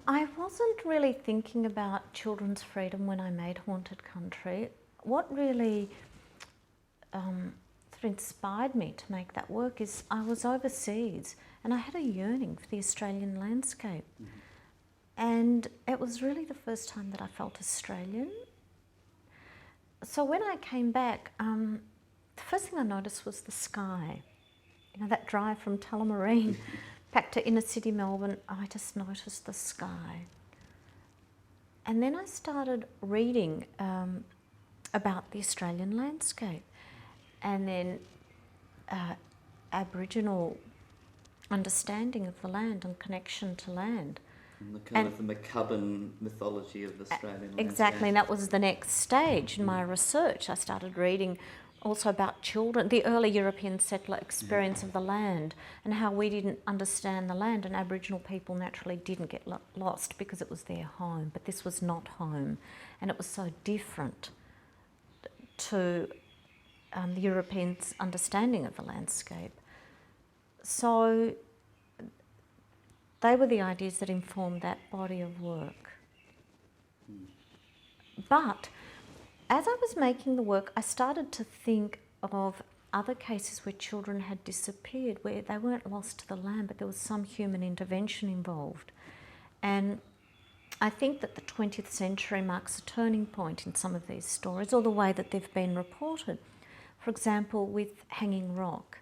I wasn't really thinking about children's freedom when I made Haunted Country. What really sort of inspired me to make that work is I was overseas and I had a yearning for the Australian landscape. And it was really the first time that I felt Australian. So when I came back, the first thing I noticed was the sky. You know, that drive from Tullamarine back to inner city Melbourne, I just noticed the sky. And then I started reading about the Australian landscape and then Aboriginal understanding of the land and connection to land. And the kind of the McCubbin mythology of Australian landscape. Exactly, and that was the next stage in my research. I started reading also about children, the early European settler experience of the land and how we didn't understand the land, and Aboriginal people naturally didn't get lost because it was their home, but this was not home, and it was so different to the Europeans' understanding of the landscape. So they were the ideas that informed that body of work. But as I was making the work, I started to think of other cases where children had disappeared, where they weren't lost to the land, but there was some human intervention involved. And I think that the 20th century marks a turning point in some of these stories, or the way that they've been reported. For example, with Hanging Rock,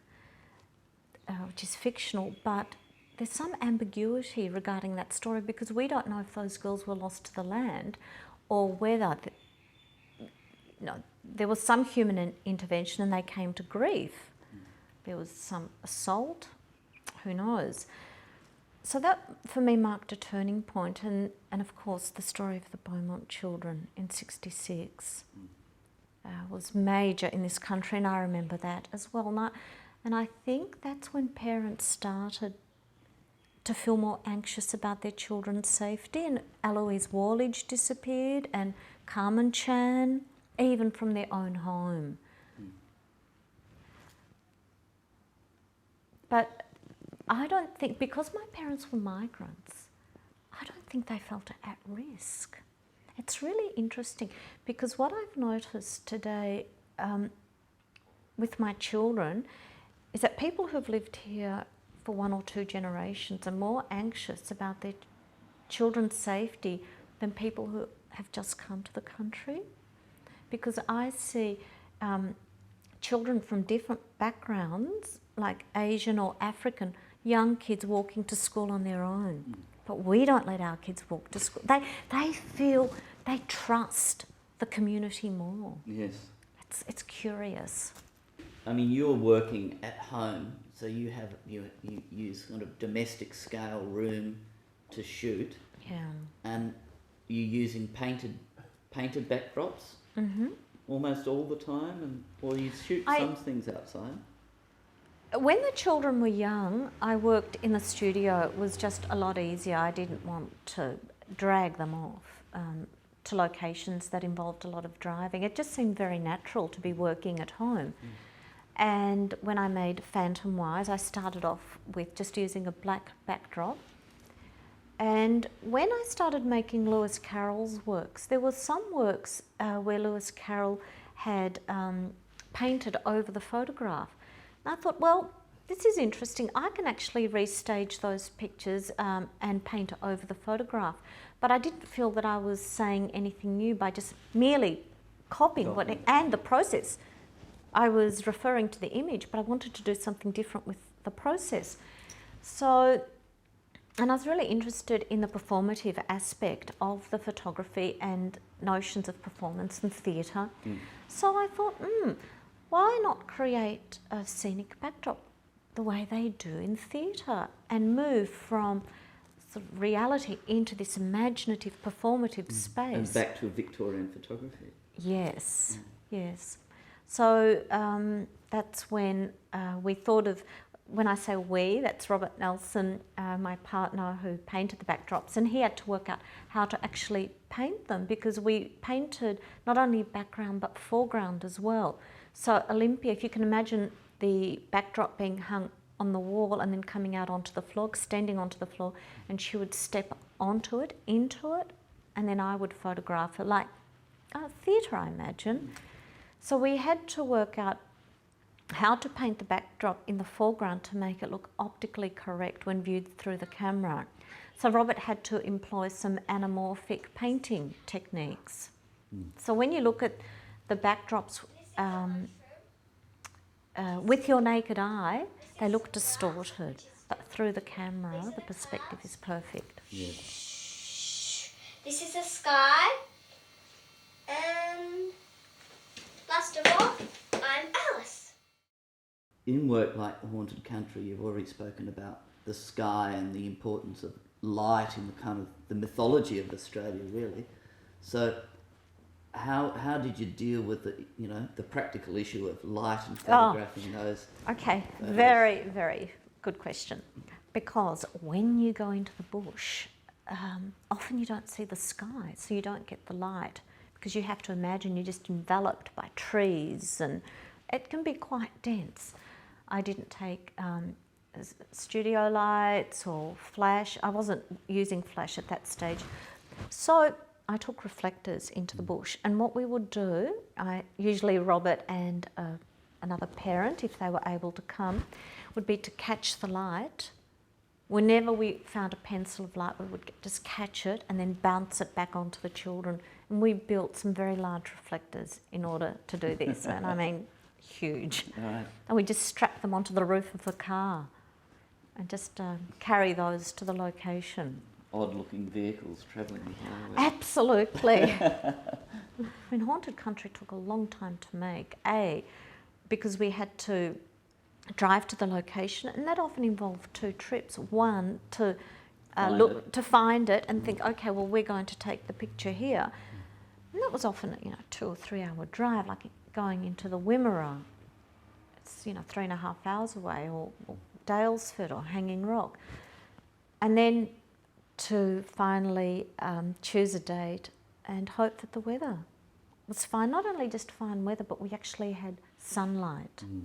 which is fictional, but there's some ambiguity regarding that story because we don't know if those girls were lost to the land or whether there was some human intervention and they came to grief. There was some assault, who knows. So that for me marked a turning point, and of course the story of the Beaumont children in '66 was major in this country, and I remember that as well. And I think that's when parents started to feel more anxious about their children's safety, and Eloise Wallage disappeared and Carmen Chan, even from their own home. But I don't think, because my parents were migrants, I don't think they felt at risk. It's really interesting because what I've noticed today with my children is that people who've lived here for 1 or 2 generations are more anxious about their children's safety than people who have just come to the country. Because I see children from different backgrounds, like Asian or African, young kids walking to school on their own. But we don't let our kids walk to school. They feel, they trust the community more. Yes. It's curious. I mean, you're working at home, so you use kind of domestic scale room to shoot. Yeah. And you're using painted backdrops almost all the time, or you shoot some things outside. When the children were young, I worked in the studio. It was just a lot easier. I didn't want to drag them off to locations that involved a lot of driving. It just seemed very natural to be working at home. And when I made Phantom Wise, I started off with just using a black backdrop. And when I started making Lewis Carroll's works, there were some works where Lewis Carroll had painted over the photograph. And I thought, well, this is interesting. I can actually restage those pictures and paint over the photograph. But I didn't feel that I was saying anything new by just merely copying and the process. I was referring to the image, but I wanted to do something different with the process. So, and I was really interested in the performative aspect of the photography and notions of performance and theatre. So I thought, why not create a scenic backdrop the way they do in theatre and move from sort of reality into this imaginative, performative space. And back to Victorian photography. Yes, yes. So that's when we thought of, when I say we, that's Robert Nelson, my partner who painted the backdrops, and he had to work out how to actually paint them because we painted not only background but foreground as well. So Olympia, if you can imagine the backdrop being hung on the wall and then coming out onto the floor, extending onto the floor, and she would step onto it, into it, and then I would photograph her, like theatre, I imagine. So we had to work out how to paint the backdrop in the foreground to make it look optically correct when viewed through the camera. So Robert had to employ some anamorphic painting techniques. So when you look at the backdrops with your naked eye, they look distorted, but through the camera, the perspective is perfect. Yeah. This is the sky, and last of all, I'm Alice. In work like The Haunted Country, you've already spoken about the sky and the importance of light in the kind of the mythology of Australia, really. So how did you deal with the practical issue of light and photographing those? Okay, photos? very, very good question. Because when you go into the bush, often you don't see the sky, so you don't get the light, because you have to imagine you're just enveloped by trees, and it can be quite dense. I didn't take studio lights or flash. I wasn't using flash at that stage. So I took reflectors into the bush, and what we would do, usually Robert and another parent, if they were able to come, would be to catch the light. Whenever we found a pencil of light, we would just catch it and then bounce it back onto the children. And we built some very large reflectors in order to do this, and I mean huge. Right. And we just strap them onto the roof of the car and just carry those to the location. Odd-looking vehicles travelling the highway. Absolutely. I mean, Haunted Country took a long time to make, because we had to drive to the location, and that often involved two trips. One, to find it and think, okay, well, we're going to take the picture here. And that was often, 2 or 3 hour drive, like going into the Wimmera. It's, 3.5 hours away, or Dalesford or Hanging Rock. And then to finally choose a date and hope that the weather was fine. Not only just fine weather, but we actually had sunlight. Yeah.